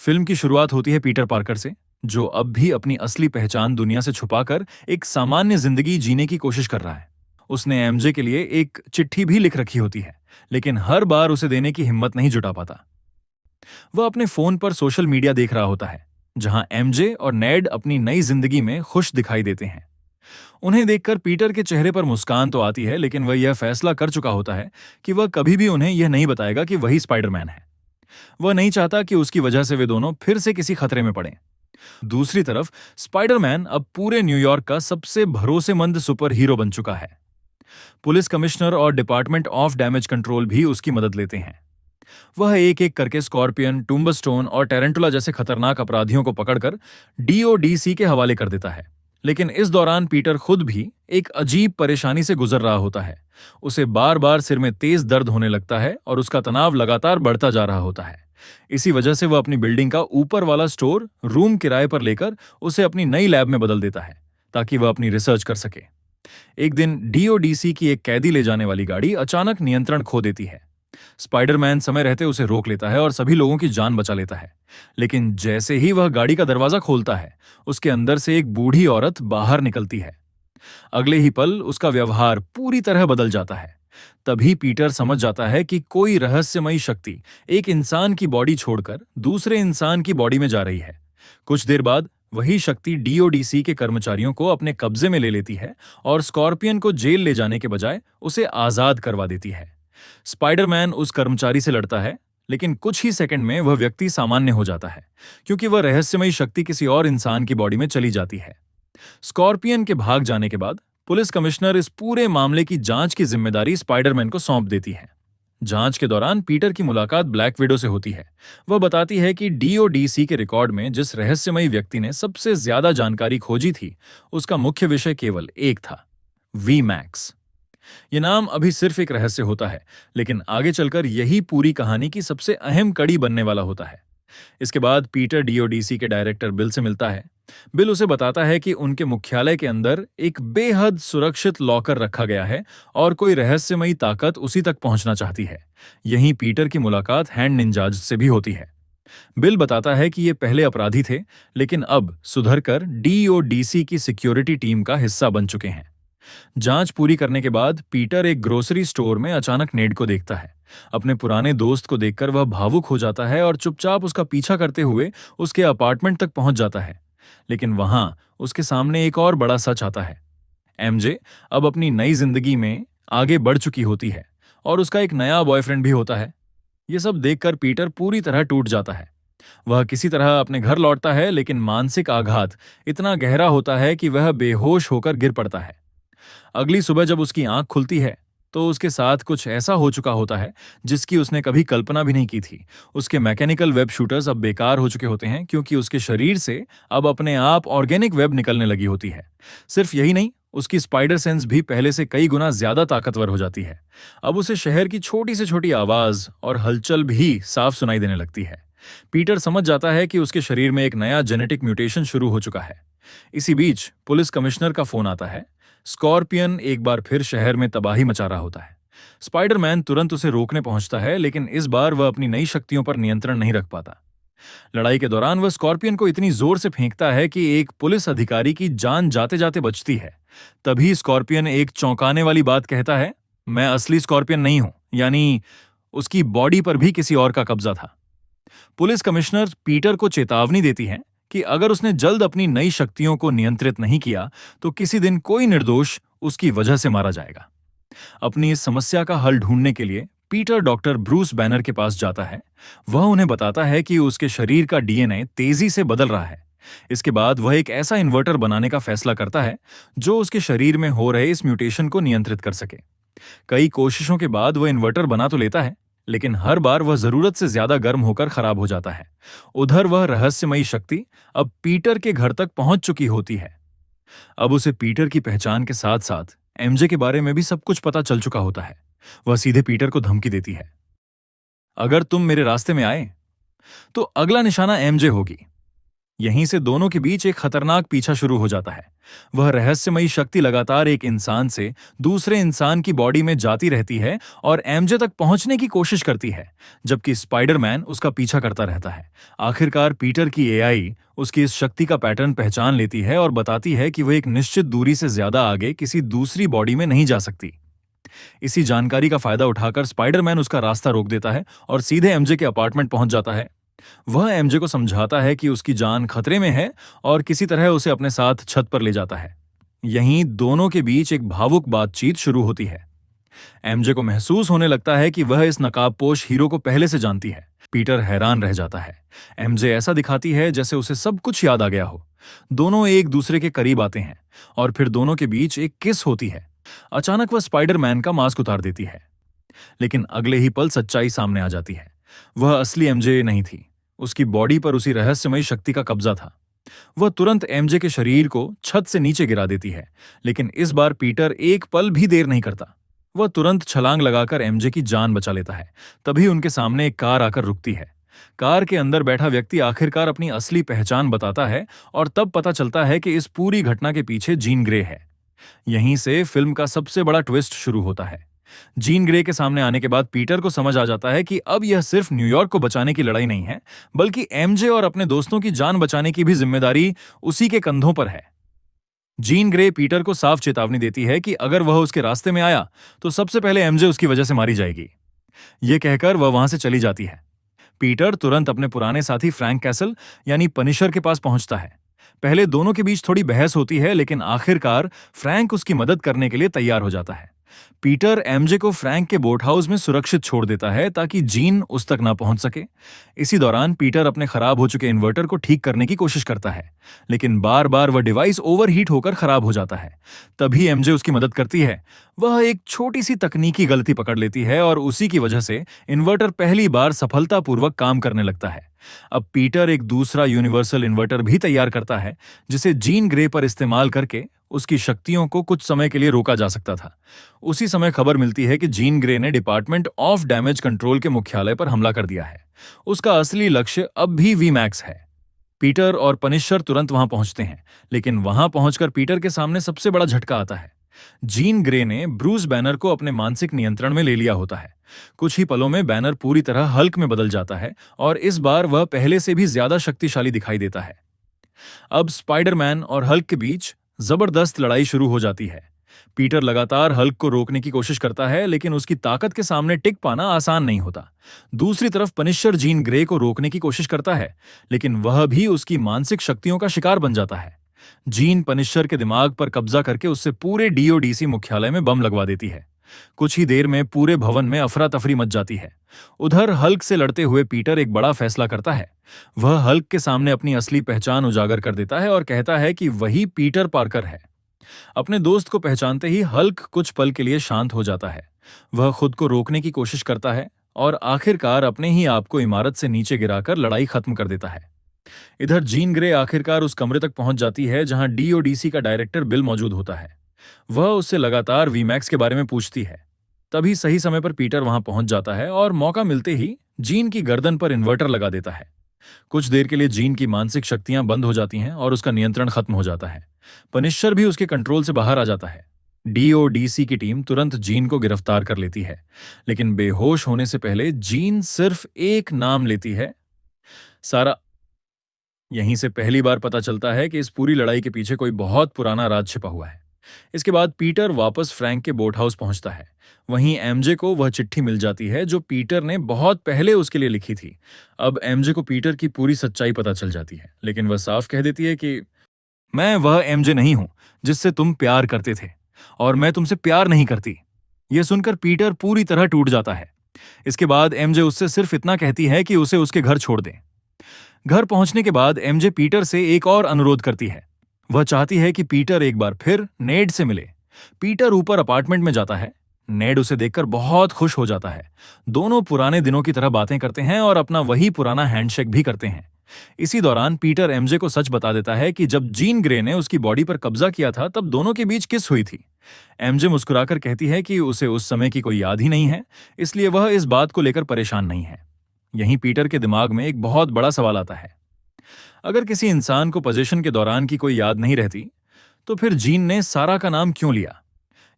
Film की शुरुआत होती है पीटर पार्कर से, जो अब भी अपनी असली पहचान दुनिया से छुपाकर एक सामान्य जिंदगी जीने की कोशिश कर रहा है। उसने एमजे के लिए एक चिट्ठी भी लिख रखी होती है, लेकिन हर बार उसे देने की हिम्मत नहीं जुटा पाता। वह अपने फोन पर सोशल मीडिया देख रहा होता है, जहां एमजे और नेड अपनी नई जिंदगी में खुश दिखाई देते हैं। उन्हें देखकर पीटर के चेहरे पर मुस्कान तो आती है, लेकिन वह यह फैसला कर चुका होता है कि वह कभी भी उन्हें यह नहीं बताएगा कि वही स्पाइडरमैन है। वह नहीं चाहता कि उसकी वजह से वे दोनों फिर से किसी खतरे में पड़ें। दूसरी तरफ स्पाइडरमैन अब पूरे न्यूयॉर्क का सबसे भरोसेमंद सुपर हीरो बन चुका है। पुलिस कमिश्नर और डिपार्टमेंट ऑफ डैमेज कंट्रोल भी उसकी मदद लेते हैं। वह एक एक करके स्कॉर्पियन, टुम्बस्टोन और टेरेंटुला जैसे खतरनाक अपराधियों को पकड़कर डीओडीसी के हवाले कर देता है। लेकिन इस दौरान पीटर खुद भी एक अजीब परेशानी से गुजर रहा होता है। उसे बार बार सिर में तेज दर्द होने लगता है और उसका तनाव लगातार बढ़ता जा रहा होता है। इसी वजह से वह अपनी बिल्डिंग का ऊपर वाला स्टोर रूम किराए पर लेकर उसे अपनी नई लैब में बदल देता है, ताकि वह अपनी रिसर्च कर सके। एक दिन डीओडीसी की एक कैदी ले जाने वाली गाड़ी अचानक नियंत्रण खो देती है। स्पाइडरमैन समय रहते उसे रोक लेता है और सभी लोगों की जान बचा लेता है। लेकिन जैसे ही वह गाड़ी का दरवाजा खोलता है, उसके अंदर से एक बूढ़ी औरत बाहर निकलती है। अगले ही पल उसका व्यवहार पूरी तरह बदल जाता है। तभी पीटर समझ जाता है कि कोई रहस्यमयी शक्ति एक इंसान की बॉडी छोड़कर दूसरे इंसान की बॉडी में जा रही है। कुछ देर बाद वही शक्ति डीओडीसी के कर्मचारियों को अपने कब्जे में ले लेती है और स्कॉर्पियन को जेल ले जाने के बजाय उसे आजाद करवा देती है। स्पाइडरमैन उस कर्मचारी से लड़ता है, लेकिन कुछ ही सेकंड में वह व्यक्ति सामान्य हो जाता है, क्योंकि वह रहस्यमयी शक्ति किसी और इंसान की बॉडी में चली जाती है। स्कॉर्पियन के भाग जाने के बाद पुलिस कमिश्नर इस पूरे मामले की जांच की जिम्मेदारी स्पाइडरमैन को सौंप देती है। जांच के दौरान पीटर की मुलाकात ब्लैक विडो से होती है। वह बताती है कि डीओडीसी के रिकॉर्ड में जिस रहस्यमयी व्यक्ति ने सबसे ज्यादा जानकारी खोजी थी, उसका मुख्य विषय केवल एक था, वी मैक्स। ये नाम अभी सिर्फ एक रहस्य होता है, लेकिन आगे चलकर यही पूरी कहानी की सबसे अहम कड़ी बनने वाला होता है। इसके बाद पीटर डीओडीसी के डायरेक्टर बिल से मिलता है। बिल उसे बताता है कि उनके मुख्यालय के अंदर एक बेहद सुरक्षित लॉकर रखा गया है और कोई रहस्यमयी ताकत उसी तक पहुंचना चाहती है। यहीं पीटर की मुलाकात हैंड निंजाज से भी होती है। बिल बताता है कि ये पहले अपराधी थे, लेकिन अब सुधरकर डीओडीसी की सिक्योरिटी टीम का हिस्सा बन चुके हैं। जांच पूरी करने के बाद पीटर एक ग्रोसरी स्टोर में अचानक नेड को देखता है। अपने पुराने दोस्त को देखकर वह भावुक हो जाता है और चुपचाप उसका पीछा करते हुए उसके अपार्टमेंट तक पहुंच जाता है। लेकिन वहां उसके सामने एक और बड़ा सच आता है। एमजे अब अपनी नई जिंदगी में आगे बढ़ चुकी होती है और उसका एक नया बॉयफ्रेंड भी होता है। यह सब देखकर पीटर पूरी तरह टूट जाता है। वह किसी तरह अपने घर लौटता है, लेकिन मानसिक आघात इतना गहरा होता है कि वह बेहोश होकर गिर पड़ता है। अगली सुबह जब उसकी आंख खुलती है, तो उसके साथ कुछ ऐसा हो चुका होता है जिसकी उसने कभी कल्पना भी नहीं की थी। उसके मैकेनिकल वेब शूटर्स अब बेकार हो चुके होते हैं, क्योंकि उसके शरीर से अब अपने आप ऑर्गेनिक वेब निकलने लगी होती है। सिर्फ यही नहीं, उसकी स्पाइडर सेंस भी पहले से कई गुना ज्यादा ताकतवर हो जाती है। अब उसे शहर की छोटी से छोटी आवाज और हलचल भी साफ सुनाई देने लगती है। पीटर समझ जाता है कि उसके शरीर में एक नया जेनेटिक म्यूटेशन शुरू हो चुका है। इसी बीच पुलिस कमिश्नर का फोन आता है। स्कॉर्पियन एक बार फिर शहर में तबाही मचा रहा होता है। स्पाइडरमैन तुरंत उसे रोकने पहुंचता है, लेकिन इस बार वह अपनी नई शक्तियों पर नियंत्रण नहीं रख पाता। लड़ाई के दौरान वह स्कॉर्पियन को इतनी जोर से फेंकता है कि एक पुलिस अधिकारी की जान जाते जाते बचती है। तभी स्कॉर्पियन एक चौंकाने वाली बात कहता है, मैं असली स्कॉर्पियन नहीं हूं, यानी उसकी बॉडी पर भी किसी और का कब्जा था। पुलिस कमिश्नर पीटर को चेतावनी देती है कि अगर उसने जल्द अपनी नई शक्तियों को नियंत्रित नहीं किया, तो किसी दिन कोई निर्दोष उसकी वजह से मारा जाएगा। अपनी इस समस्या का हल ढूंढने के लिए पीटर डॉक्टर ब्रूस बैनर के पास जाता है। वह उन्हें बताता है कि उसके शरीर का डीएनए तेजी से बदल रहा है। इसके बाद वह एक ऐसा इन्वर्टर बनाने का फैसला करता है जो उसके शरीर में हो रहे इस म्यूटेशन को नियंत्रित कर सके। कई कोशिशों के बाद वह इन्वर्टर बना तो लेता है, लेकिन हर बार वह जरूरत से ज्यादा गर्म होकर खराब हो जाता है। उधर वह रहस्यमयी शक्ति अब पीटर के घर तक पहुंच चुकी होती है। अब उसे पीटर की पहचान के साथ साथ एमजे के बारे में भी सब कुछ पता चल चुका होता है। वह सीधे पीटर को धमकी देती है, अगर तुम मेरे रास्ते में आए तो अगला निशाना एमजे होगी। यहीं से दोनों के बीच एक खतरनाक पीछा शुरू हो जाता है। वह रहस्यमयी शक्ति लगातार एक इंसान से दूसरे इंसान की बॉडी में जाती रहती है और एमजे तक पहुंचने की कोशिश करती है, जबकि स्पाइडरमैन उसका पीछा करता रहता है। आखिरकार पीटर की एआई उसकी इस शक्ति का पैटर्न पहचान लेती है और बताती है कि वह एक निश्चित दूरी से ज्यादा आगे किसी दूसरी बॉडी में नहीं जा सकती। इसी जानकारी का फायदा उठाकर स्पाइडरमैन उसका रास्ता रोक देता है और सीधे एमजे के अपार्टमेंट पहुंच जाता है। वह एमजे को समझाता है कि उसकी जान खतरे में है और किसी तरह उसे अपने साथ छत पर ले जाता है। यहीं दोनों के बीच एक भावुक बातचीत शुरू होती है। एमजे को महसूस होने लगता है कि वह इस नकाबपोश हीरो को पहले से जानती है। पीटर हैरान रह जाता है। एमजे ऐसा दिखाती है जैसे उसे सब कुछ याद आ गया हो। दोनों एक दूसरे के करीब आते हैं और फिर दोनों के बीच एक किस होती है। अचानक वह स्पाइडरमैन का मास्क उतार देती है, लेकिन अगले ही पल सच्चाई सामने आ जाती है। वह असली एमजे नहीं थी। उसकी बॉडी पर उसी रहस्यमयी शक्ति का कब्जा था। वह तुरंत एमजे के शरीर को छत से नीचे गिरा देती है, लेकिन इस बार पीटर एक पल भी देर नहीं करता। वह तुरंत छलांग लगाकर एमजे की जान बचा लेता है। तभी उनके सामने एक कार आकर रुकती है। कार के अंदर बैठा व्यक्ति आखिरकार अपनी असली पहचान बताता है और तब पता चलता है कि इस पूरी घटना के पीछे जीन ग्रे है। यहीं से फिल्म का सबसे बड़ा ट्विस्ट शुरू होता है। जीन ग्रे के सामने आने के बाद पीटर को समझ आ जाता है कि अब यह सिर्फ न्यूयॉर्क को बचाने की लड़ाई नहीं है, बल्कि एमजे और अपने दोस्तों की जान बचाने की भी जिम्मेदारी उसी के कंधों पर है। जीन ग्रे पीटर को साफ चेतावनी देती है कि अगर वह उसके रास्ते में आया तो सबसे पहले एमजे उसकी वजह से मारी जाएगी। यह कहकर वह वहां से चली जाती है। पीटर तुरंत अपने पुराने साथी फ्रैंक कैसल यानी पनिशर के पास पहुंचता है। पहले दोनों के बीच थोड़ी बहस होती है, लेकिन आखिरकार फ्रैंक उसकी मदद करने के लिए तैयार हो जाता है। पीटर एमजे को फ्रैंक के बोट हाउस में सुरक्षित छोड़ देता है ताकि जीन उस तक ना पहुंच सके। इसी दौरान पीटर अपने खराब हो चुके इन्वर्टर को ठीक करने की कोशिश करता है, लेकिन बार बार वह डिवाइस ओवरहीट होकर खराब हो जाता है। तभी एमजे उसकी मदद करती है। वह एक छोटी सी तकनीकी गलती पकड़ लेती है और उसी की वजह से इन्वर्टर पहली बार सफलतापूर्वक काम करने लगता है। अब पीटर एक दूसरा यूनिवर्सल इन्वर्टर भी तैयार करता है, जिसे जीन ग्रे पर इस्तेमाल करके उसकी शक्तियों को कुछ समय के लिए रोका जा सकता था। उसी समय खबर मिलती है कि जीन ग्रे ने डिपार्टमेंट ऑफ डैमेज कंट्रोल के मुख्यालय पर हमला कर दिया है। उसका असली लक्ष्य अब भी वीमैक्स है। पीटर और पनिशर तुरंत वहां पहुंचते हैं, लेकिन वहां पहुंचकर पीटर के सामने सबसे बड़ा झटका आता है। जीन ग्रे ने ब्रूस बैनर को अपने मानसिक नियंत्रण में ले लिया होता है। कुछ ही पलों में बैनर पूरी तरह हल्क में बदल जाता है और इस बार वह पहले से भी ज्यादा शक्तिशाली दिखाई देता है। अब स्पाइडरमैन और हल्क के बीच जबरदस्त लड़ाई शुरू हो जाती है। पीटर लगातार हल्क को रोकने की कोशिश करता है, लेकिन उसकी ताकत के सामने टिक पाना आसान नहीं होता। दूसरी तरफ पनिशर जीन ग्रे को रोकने की कोशिश करता है, लेकिन वह भी उसकी मानसिक शक्तियों का शिकार बन जाता है। जीन पनिशर के दिमाग पर कब्जा करके उससे पूरे डीओडीसी मुख्यालय में बम लगवा देती है। कुछ ही देर में पूरे भवन में अफरा तफरी मच जाती है। उधर हल्क से लड़ते हुए पीटर एक बड़ा फैसला करता है। वह हल्क के सामने अपनी असली पहचान उजागर कर देता है और कहता है कि वही पीटर पार्कर है। अपने दोस्त को पहचानते ही हल्क कुछ पल के लिए शांत हो जाता है। वह खुद को रोकने की कोशिश करता है और आखिरकार अपने ही आप को इमारत से नीचे गिराकर लड़ाई खत्म कर देता है। इधर जीन ग्रे आखिरकार उस कमरे तक पहुंच जाती है जहां डीओडीसी का डायरेक्टर बिल मौजूद होता है। वह उससे लगातार वीमैक्स के बारे में पूछती है। तभी सही समय पर पीटर वहां पहुंच जाता है और मौका मिलते ही जीन की गर्दन पर इन्वर्टर लगा देता है। कुछ देर के लिए जीन की मानसिक शक्तियां बंद हो जाती हैं और उसका नियंत्रण खत्म हो जाता है। पनिशर भी उसके कंट्रोल से बाहर आ जाता है। डीओडीसी की टीम तुरंत जीन को गिरफ्तार कर लेती है, लेकिन बेहोश होने से पहले जीन सिर्फ एक नाम लेती है, सारा। यहीं से पहली बार पता चलता है कि इस पूरी लड़ाई के पीछे कोई बहुत पुराना राज छिपा हुआ है। इसके बाद पीटर वापस फ्रैंक के बोट हाउस पहुंचता है। वहीं एमजे को वह चिट्ठी मिल जाती है जो पीटर ने बहुत पहले उसके लिए लिखी थी। अब एमजे को पीटर की पूरी सच्चाई पता चल जाती है, लेकिन वह साफ कह देती है कि मैं वह एमजे नहीं हूं जिससे तुम प्यार करते थे, और मैं तुमसे प्यार नहीं करती। यह सुनकर पीटर पूरी तरह टूट जाता है। इसके बाद एमजे उससे सिर्फ इतना कहती है कि उसे उसके घर छोड़ दें। घर पहुंचने के बाद एमजे पीटर से एक और अनुरोध करती है। वह चाहती है कि पीटर एक बार फिर नेड से मिले। पीटर ऊपर अपार्टमेंट में जाता है। नेड उसे देखकर बहुत खुश हो जाता है। दोनों पुराने दिनों की तरह बातें करते हैं और अपना वही पुराना हैंडशेक भी करते हैं। इसी दौरान पीटर एमजे को सच बता देता है कि जब जीन ग्रे ने उसकी बॉडी पर कब्जा किया था तब दोनों के बीच किस हुई थी। एमजे मुस्कुराकर कहती है कि उसे उस समय की कोई याद ही नहीं है, इसलिए वह इस बात को लेकर परेशान नहीं है। यहीं पीटर के दिमाग में एक बहुत बड़ा सवाल आता है। अगर किसी इंसान को पोजीशन के दौरान की कोई याद नहीं रहती, तो फिर जीन ने सारा का नाम क्यों लिया?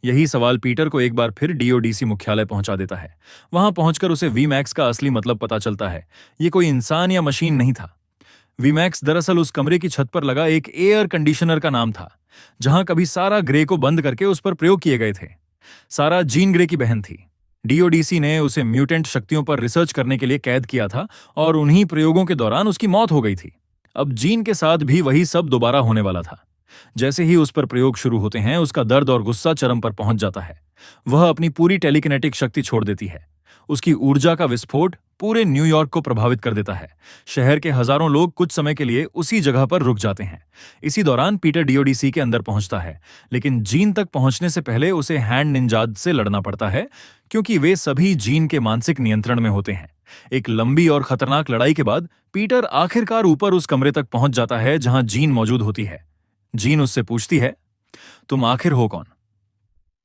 यही सवाल पीटर को एक बार फिर डीओडीसी मुख्यालय पहुंचा देता है। वहां पहुंचकर उसे वीमैक्स का असली मतलब पता चलता है। ये कोई इंसान या मशीन नहीं था। वीमैक्स दरअसल उस कमरे की छत पर लगा एक एयर कंडीशनर का नाम था, जहां कभी सारा ग्रे को बंद करके उस पर प्रयोग किए गए थे। सारा जीन ग्रे की बहन थी। डीओडीसी ने उसे म्यूटेंट शक्तियों पर रिसर्च करने के लिए कैद किया था और उन्हीं प्रयोगों के दौरान उसकी मौत हो गई थी। अब जीन के साथ भी वही सब दोबारा होने वाला था। जैसे ही उस पर प्रयोग शुरू होते हैं, उसका दर्द और गुस्सा चरम पर पहुंच जाता है। वह अपनी पूरी टेलीकिनेटिक शक्ति छोड़ देती है। उसकी ऊर्जा का विस्फोट पूरे न्यूयॉर्क को प्रभावित कर देता है। शहर के हजारों लोग कुछ समय के लिए उसी जगह पर रुक जाते हैं। इसी दौरान पीटर डीओडीसी के अंदर पहुंचता है, लेकिन जीन तक पहुंचने से पहले उसे हैंड निंजाद से लड़ना पड़ता है, क्योंकि वे सभी जीन के मानसिक नियंत्रण में होते हैं। एक लंबी और खतरनाक लड़ाई के बाद पीटर आखिरकार ऊपर उस कमरे तक पहुंच जाता है जहां जीन मौजूद होती है। जीन उससे पूछती है, तुम आखिर हो कौन?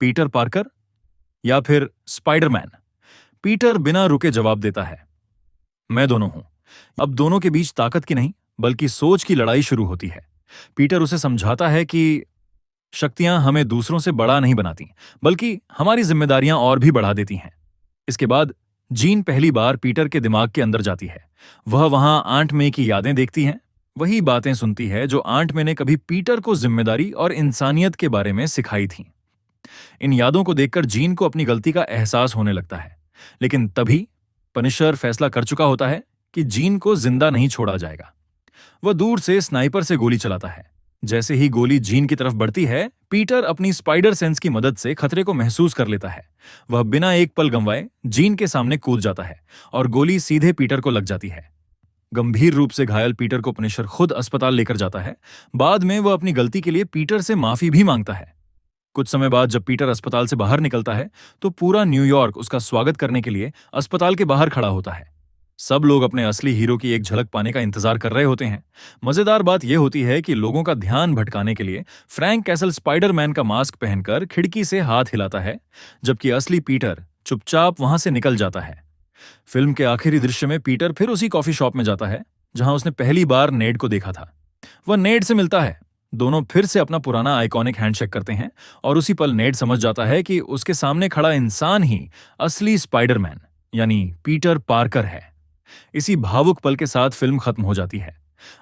पीटर पार्कर या फिर स्पाइडरमैन? पीटर बिना रुके जवाब देता है, मैं दोनों हूं। अब दोनों के बीच ताकत की नहीं, बल्कि सोच की लड़ाई शुरू होती है। पीटर उसे समझाता है कि शक्तियां हमें दूसरों से बड़ा नहीं बनाती, बल्कि हमारी जिम्मेदारियां और भी बढ़ा देती हैं। इसके बाद जीन पहली बार पीटर के दिमाग के अंदर जाती है। वह वहां आंट मे की यादें देखती है, वही बातें सुनती है जो आंट मे ने कभी पीटर को जिम्मेदारी और इंसानियत के बारे में सिखाई थीं। इन यादों को देखकर जीन को अपनी गलती का एहसास होने लगता है, लेकिन तभी पनिशर फैसला कर चुका होता है कि जीन को जिंदा नहीं छोड़ा जाएगा। वह दूर से स्नाइपर से गोली चलाता है। जैसे ही गोली जीन की तरफ बढ़ती है, पीटर अपनी स्पाइडर सेंस की मदद से खतरे को महसूस कर लेता है। वह बिना एक पल गंवाए जीन के सामने कूद जाता है और गोली सीधे पीटर को लग जाती है। गंभीर रूप से घायल पीटर को पनिशर खुद अस्पताल लेकर जाता है। बाद में वह अपनी गलती के लिए पीटर से माफी भी मांगता है। कुछ समय बाद जब पीटर अस्पताल से बाहर निकलता है, तो पूरा न्यूयॉर्क उसका स्वागत करने के लिए अस्पताल के बाहर खड़ा होता है। सब लोग अपने असली हीरो की एक झलक पाने का इंतजार कर रहे होते हैं। मजेदार बात यह होती है कि लोगों का ध्यान भटकाने के लिए फ्रैंक कैसल स्पाइडरमैन का मास्क पहनकर खिड़की से हाथ हिलाता है, जबकि असली पीटर चुपचाप वहां से निकल जाता है। फिल्म के आखिरी दृश्य में पीटर फिर उसी कॉफी शॉप में जाता है जहां उसने पहली बार नेड को देखा था। वह नेड से मिलता है। दोनों फिर से अपना पुराना आइकॉनिक हैंडशेक करते हैं और उसी पल नेड समझ जाता है कि उसके सामने खड़ा इंसान ही असली स्पाइडरमैन यानी पीटर पार्कर है। इसी भावुक पल के साथ फिल्म खत्म हो जाती है।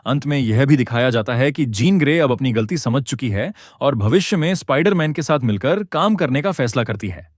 अंत में यह भी दिखाया जाता है कि जीन ग्रे अब अपनी गलती समझ चुकी है और भविष्य में स्पाइडरमैन के साथ मिलकर काम करने का फैसला करती है।